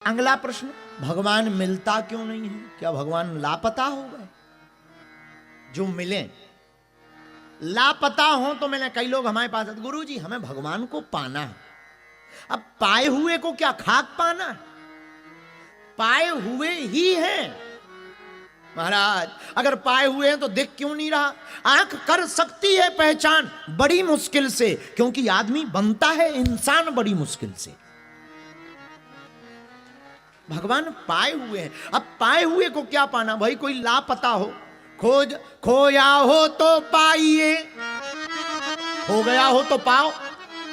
अगला प्रश्न, भगवान मिलता क्यों नहीं है? क्या भगवान लापता हो गए? जो मिले लापता हो तो मिले। कई लोग हमारे पास आते, गुरु जी हमें भगवान को पाना है। अब पाए हुए को क्या खाक पाना है? पाए हुए ही हैं महाराज। अगर पाए हुए हैं तो दिख क्यों नहीं रहा? आंख कर सकती है पहचान बड़ी मुश्किल से, क्योंकि आदमी बनता है इंसान बड़ी मुश्किल से। भगवान पाए हुए हैं। अब पाए हुए को क्या पाना? भाई कोई लापता हो, खोज खोया हो तो पाइए, हो गया हो तो पाओ।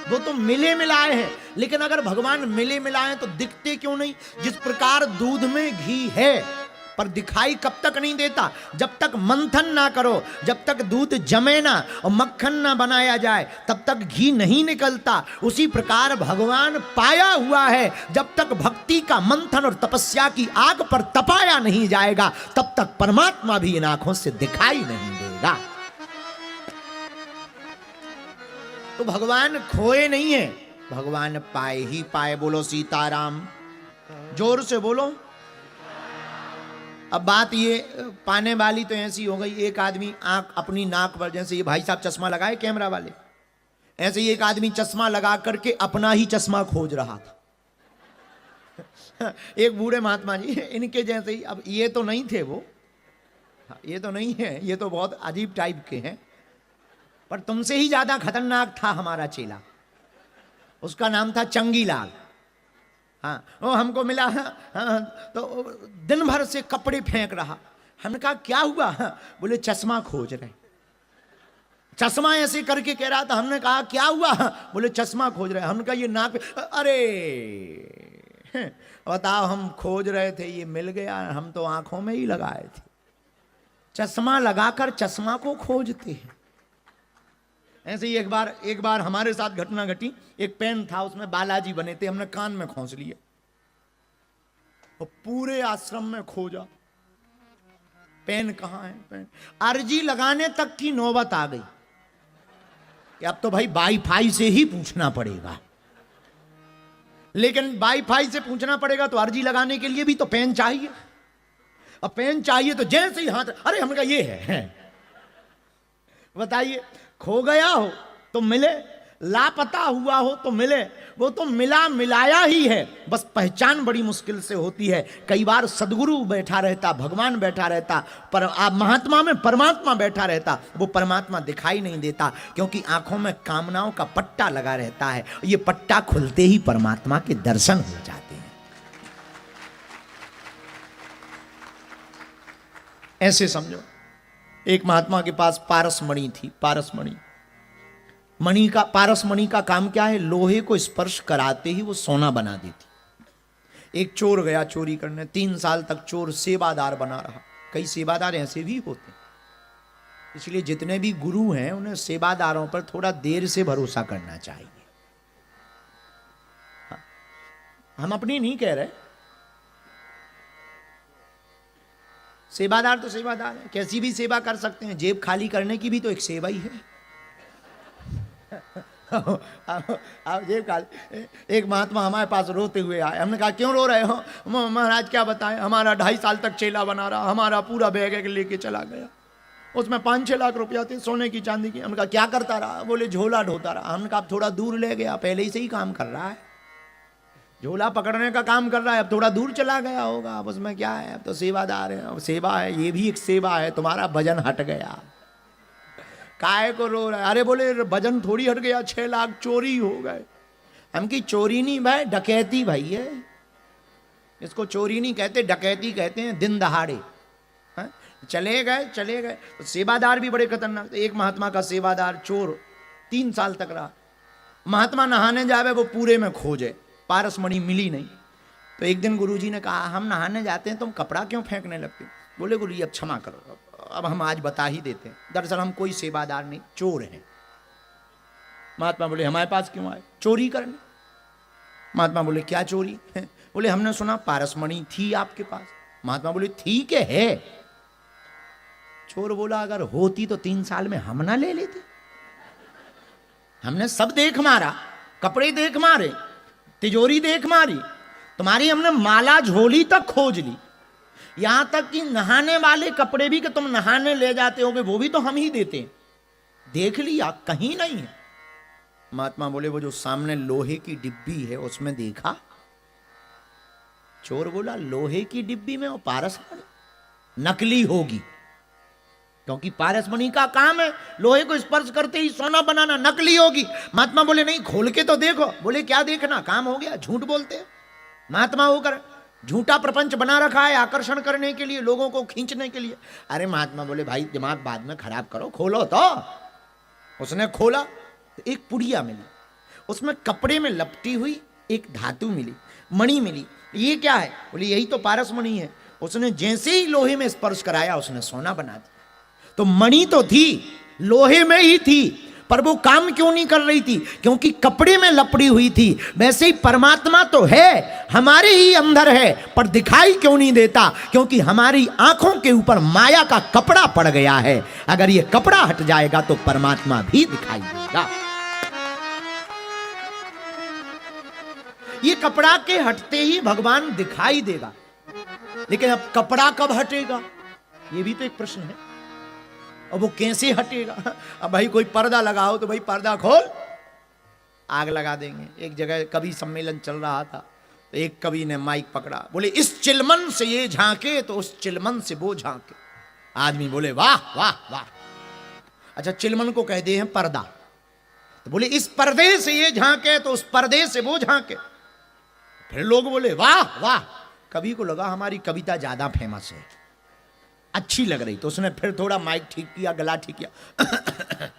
वो तो मिले मिलाए हैं। लेकिन अगर भगवान मिले मिलाए तो दिखते क्यों नहीं? जिस प्रकार दूध में घी है पर दिखाई कब तक नहीं देता? जब तक मंथन ना करो, जब तक दूध जमे ना और मक्खन ना बनाया जाए, तब तक घी नहीं निकलता। उसी प्रकार भगवान पाया हुआ है। जब तक भक्ति का मंथन और तपस्या की आग पर तपाया नहीं जाएगा, तब तक परमात्मा भी इन आंखों से दिखाई नहीं देगा। तो भगवान खोए नहीं है, भगवान पाए ही पाए। बोलो सीताराम, जोर से बोलो। अब बात ये पाने वाली तो ऐसी हो गई, एक आदमी आंख अपनी नाक पर, जैसे ये भाई साहब चश्मा लगाए कैमरा वाले, ऐसे ही एक आदमी चश्मा लगा करके अपना ही चश्मा खोज रहा था। एक बूढ़े महात्मा जी इनके जैसे ही। अब ये तो नहीं थे वो, ये तो नहीं है, ये तो बहुत अजीब टाइप के हैं, पर तुमसे ही ज्यादा खतरनाक था हमारा चेला। उसका नाम था चंगीलाल। हाँ, वो हमको मिला। हाँ, तो दिन भर से कपड़े फेंक रहा। हमने कहा क्या हुआ? बोले चश्मा खोज रहे। चश्मा ऐसे करके कह रहा था। हमने कहा क्या हुआ? बोले चश्मा खोज रहे। हमने कहा ये नाक पे, अरे बताओ, हम खोज रहे थे, ये मिल गया। हम तो आंखों में ही लगाए थे। चश्मा लगाकर चश्मा को खोजते हैं। ऐसे ही एक बार हमारे साथ घटना घटी। एक पेन था, उसमें बालाजी बने थे, हमने कान में खोस लिए और पूरे आश्रम में खोजा, पेन कहां है? पेन अर्जी लगाने तक की नौबत आ गई कि अब तो भाई वाईफाई से ही पूछना पड़ेगा। लेकिन वाईफाई से पूछना पड़ेगा तो अर्जी लगाने के लिए भी तो पेन चाहिए। अब पेन चाहिए तो जैसे ही हाथ, अरे हमने कहा ये है। बताइए, खो गया हो तो मिले, लापता हुआ हो तो मिले। वो तो मिला मिलाया ही है, बस पहचान बड़ी मुश्किल से होती है। कई बार सदगुरु बैठा रहता, भगवान बैठा रहता, पर महात्मा में परमात्मा बैठा रहता, वो परमात्मा दिखाई नहीं देता, क्योंकि आंखों में कामनाओं का पट्टा लगा रहता है। ये पट्टा खुलते ही परमात्मा के दर्शन हो जाते हैं। ऐसे समझो, एक महात्मा के पास पारसमणि थी। पारसमणि पारसमणि का काम क्या है? लोहे को स्पर्श कराते ही वो सोना बना देती। एक चोर गया चोरी करने, 3 साल तक चोर सेवादार बना रहा। कई सेवादार ऐसे भी होते हैं। इसलिए जितने भी गुरु हैं उन्हें सेवादारों पर थोड़ा देर से भरोसा करना चाहिए। हम अपनी नहीं कह रहे, सेवादार तो सेवादार है, कैसी भी सेवा कर सकते हैं। जेब खाली करने की भी तो एक सेवा ही है। आप जेब खाली। एक महात्मा हमारे पास रोते हुए आए। हमने कहा क्यों रो रहे हो? महाराज क्या बताएं, हमारा 2.5 साल तक चेला बना रहा, हमारा पूरा बैग लेके चला गया। उसमें 5-6 लाख रुपया थे, सोने की चांदी की। हमने कहा क्या करता रहा? बोले झोला ढोता रहा। हमने कहा थोड़ा दूर ले गया, पहले ही से ही काम कर रहा है, झोला पकड़ने का काम कर रहा है, अब थोड़ा दूर चला गया होगा। अब उसमें क्या है, अब तो सेवादार है, अब सेवा है, ये भी एक सेवा है। तुम्हारा वजन हट गया, काहे को रो रहा है? अरे बोले वजन थोड़ी हट गया, 6 लाख चोरी हो गए। हम की चोरी नहीं भाई, डकैती भाई है। इसको चोरी नहीं कहते, डकैती कहते हैं। दिन दहाड़े चले गए। तो सेवादार भी बड़े खतरनाक। एक महात्मा का सेवादार चोर 3 साल तक रहा। महात्मा नहाने जावे, वो पूरे में खोजे, पारसमणि मिली नहीं। तो एक दिन गुरुजी ने कहा हम नहाने जाते हैं, तुम कपड़ा क्यों फेंकने लगते? बोले गुरुजी अब क्षमा करो, अब हम आज बता ही देते हैं, दरअसल हम कोई सेवादार नहीं, चोर हैं। महात्मा बोले हमारे पास क्यों आए? चोरी करने। महात्मा बोले क्या चोरी? बोले हमने सुना पारसमणि थी आपके पास। महात्मा बोले ठीक है। चोर बोला अगर होती तो 3 साल में हम ना ले लेते। हमने सब देख मारा, कपड़े देख मारे, तिजोरी देख मारी, तुम्हारी हमने माला झोली तक खोज ली, यहां तक कि नहाने वाले कपड़े भी कि तुम नहाने ले जाते होगे वो भी तो हम ही देते हैं, देख लिया कहीं नहीं है। महात्मा बोले वो जो सामने लोहे की डिब्बी है उसमें देखा? चोर बोला लोहे की डिब्बी में वो पारसमणि नकली होगी, क्योंकि पारसमणि का काम है लोहे को स्पर्श करते ही सोना बनाना, नकली होगी। महात्मा बोले नहीं खोल के तो देखो। बोले क्या देखना, काम हो गया, झूठ बोलते हैं। महात्मा होकर झूठा प्रपंच बना रखा है आकर्षण करने के लिए, लोगों को खींचने के लिए। अरे महात्मा बोले भाई दिमाग बाद में खराब करो, खोलो तो। उसने खोला तो एक पुड़िया मिली, उसमें कपड़े में लपटी हुई एक धातु मिली, मणि मिली। ये क्या है? बोले यही तो पारसमणि है। उसने जैसे ही लोहे में स्पर्श कराया उसने सोना बना दिया। तो मणि तो थी, लोहे में ही थी, पर वो काम क्यों नहीं कर रही थी? क्योंकि कपड़े में लपड़ी हुई थी। वैसे ही परमात्मा तो है, हमारे ही अंदर है, पर दिखाई क्यों नहीं देता? क्योंकि हमारी आंखों के ऊपर माया का कपड़ा पड़ गया है। अगर ये कपड़ा हट जाएगा तो परमात्मा भी दिखाई देगा। ये कपड़ा के हटते ही भगवान दिखाई देगा, लेकिन अब कपड़ा कब हटेगा ये भी तो एक प्रश्न है। और वो कैसे हटेगा? अब भाई कोई पर्दा लगाओ तो भाई पर्दा खोल, आग लगा देंगे। एक जगह कवि सम्मेलन चल रहा था, तो एक कवि ने माइक पकड़ा, बोले इस चिलमन से ये झांके तो उस चिलमन से वो झांके। आदमी बोले वाह वाह वाह। अच्छा चिलमन को कहते हैं पर्दा, तो बोले इस पर्दे से ये झांके तो उस पर्दे से वो झांके। फिर लोग बोले वाह वाह। कवि को लगा हमारी कविता ज्यादा फेमस है, अच्छी लग रही, तो उसने फिर थोड़ा माइक ठीक किया, गला ठीक किया।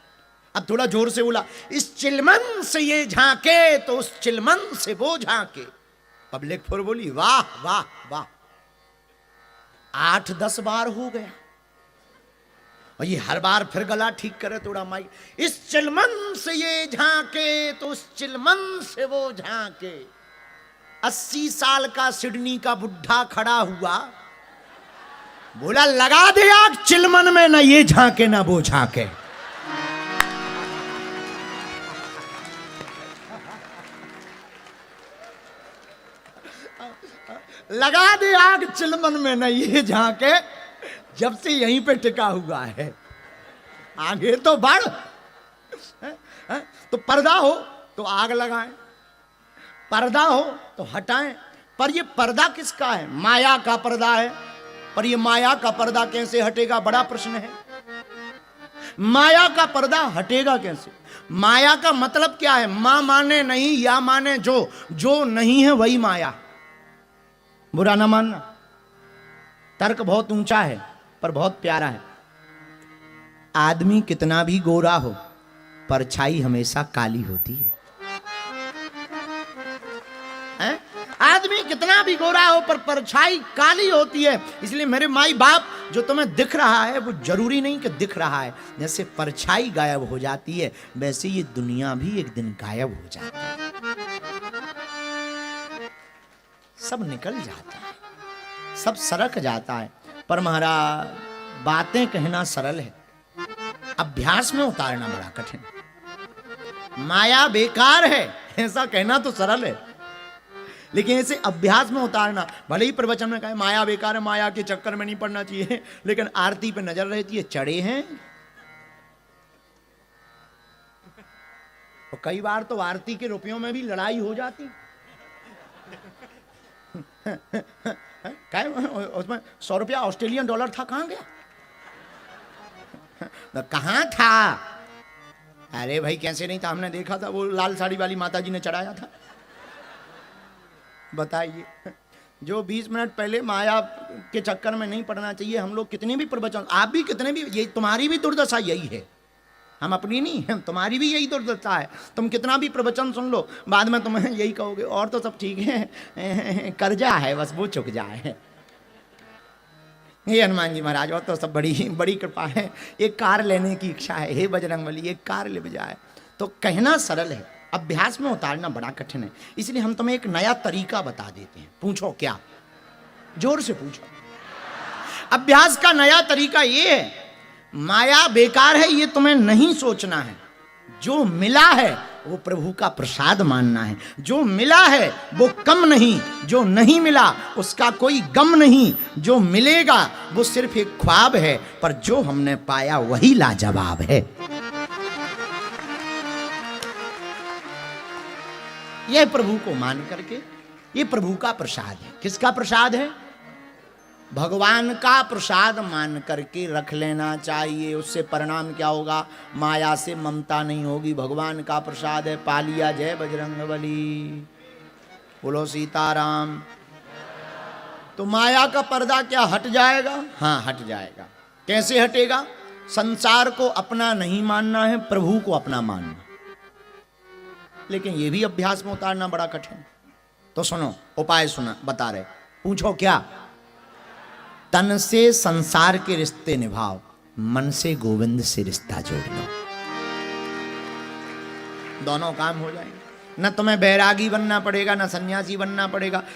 अब थोड़ा जोर से बोला इस चिलमन से ये झांके तो उस चिलमन से वो झांके। पब्लिक फिर बोली वाह वाह वाह। 8-10 बार हो गया, और ये हर बार फिर गला ठीक करे थोड़ा माइक, इस चिलमन से ये झांके तो उस चिलमन से वो झांके। 80 साल का सिडनी का बुढ़ा खड़ा हुआ, बोला लगा दे आग चिलमन में, ना ये झांके ना वो झांके। लगा दे आग चिलमन में, ना ये झांके। जब से यहीं पे टिका हुआ है, आगे तो बढ़। तो पर्दा हो तो आग लगाएं, पर्दा हो तो हटाएं। पर ये पर्दा किसका है? माया का पर्दा है। पर ये माया का पर्दा कैसे हटेगा, बड़ा प्रश्न है। माया का पर्दा हटेगा कैसे? माया का मतलब क्या है? मां माने नहीं, या माने जो, जो नहीं है वही माया। बुरा ना मानना, तर्क बहुत ऊंचा है पर बहुत प्यारा है। आदमी कितना भी गोरा हो, परछाई हमेशा काली होती है। आदमी कितना भी गोरा हो पर परछाई काली होती है। इसलिए मेरे माई बाप, जो तुम्हें दिख रहा है वो जरूरी नहीं कि दिख रहा है। जैसे परछाई गायब हो जाती है, वैसे ये दुनिया भी एक दिन गायब हो जाती है, सब निकल जाता है, सब सरक जाता है। पर महाराज बातें कहना सरल है, अभ्यास में उतारना बड़ा कठिन। माया बेकार है ऐसा कहना तो सरल है, लेकिन ऐसे अभ्यास में उतारना। भले ही प्रवचन में कहे माया बेकार है, माया के चक्कर में नहीं पड़ना चाहिए, लेकिन आरती पे नजर रहती है, चढ़े हैं। और कई बार तो आरती के रुपयों में भी लड़ाई हो जाती। उसमें 100 रुपया ऑस्ट्रेलियन डॉलर था, कहां गया? तो कहां था? अरे भाई कैसे नहीं था, हमने देखा था, वो लाल साड़ी वाली माता जी ने चढ़ाया था। बताइए, जो 20 मिनट पहले माया के चक्कर में नहीं पड़ना चाहिए। हम लोग कितने भी प्रवचन, आप भी कितने भी, ये तुम्हारी भी दुर्दशा यही है, हम अपनी नहीं, तुम्हारी भी यही दुर्दशा है। तुम कितना भी प्रवचन सुन लो, बाद में तुम्हें यही कहोगे और तो सब ठीक है, कर्जा है बस वो चुक जाए। हे हनुमान जी महाराज, और तो सब बड़ी बड़ी कृपा है, एक कार लेने की इच्छा है, हे बजरंगबली एक कार ले बजाए। तो कहना सरल है, अभ्यास में उतारना बड़ा कठिन है। इसलिए हम तुम्हें एक नया तरीका बता देते हैं। पूछो क्या? जोर से पूछो। अभ्यास का नया तरीका ये है, माया बेकार है ये तुम्हें नहीं सोचना है, जो मिला है वो प्रभु का प्रसाद मानना है। जो मिला है वो कम नहीं, जो नहीं मिला उसका कोई गम नहीं, जो मिलेगा वो सिर्फ एक ख्वाब है, पर जो हमने पाया वही लाजवाब है। यह प्रभु को मान करके, ये प्रभु का प्रसाद है। किसका प्रसाद है? भगवान का प्रसाद मान करके रख लेना चाहिए। उससे परिणाम क्या होगा? माया से ममता नहीं होगी। भगवान का प्रसाद है, पा लिया। जय बजरंगबली, बोलो सीताराम। तो माया का पर्दा क्या हट जाएगा? हाँ, हट जाएगा। कैसे हटेगा? संसार को अपना नहीं मानना है, प्रभु को अपना मानना। लेकिन ये भी अभ्यास में उतारना बड़ा कठिन। तो सुनो, उपाय सुना बता रहे। पूछो क्या? तन से संसार के रिश्ते निभाओ, मन से गोविंद से रिश्ता जोड़ लो। दोनों काम हो जाएंगे। न तुम्हें बैरागी बनना पड़ेगा, न सन्यासी बनना पड़ेगा।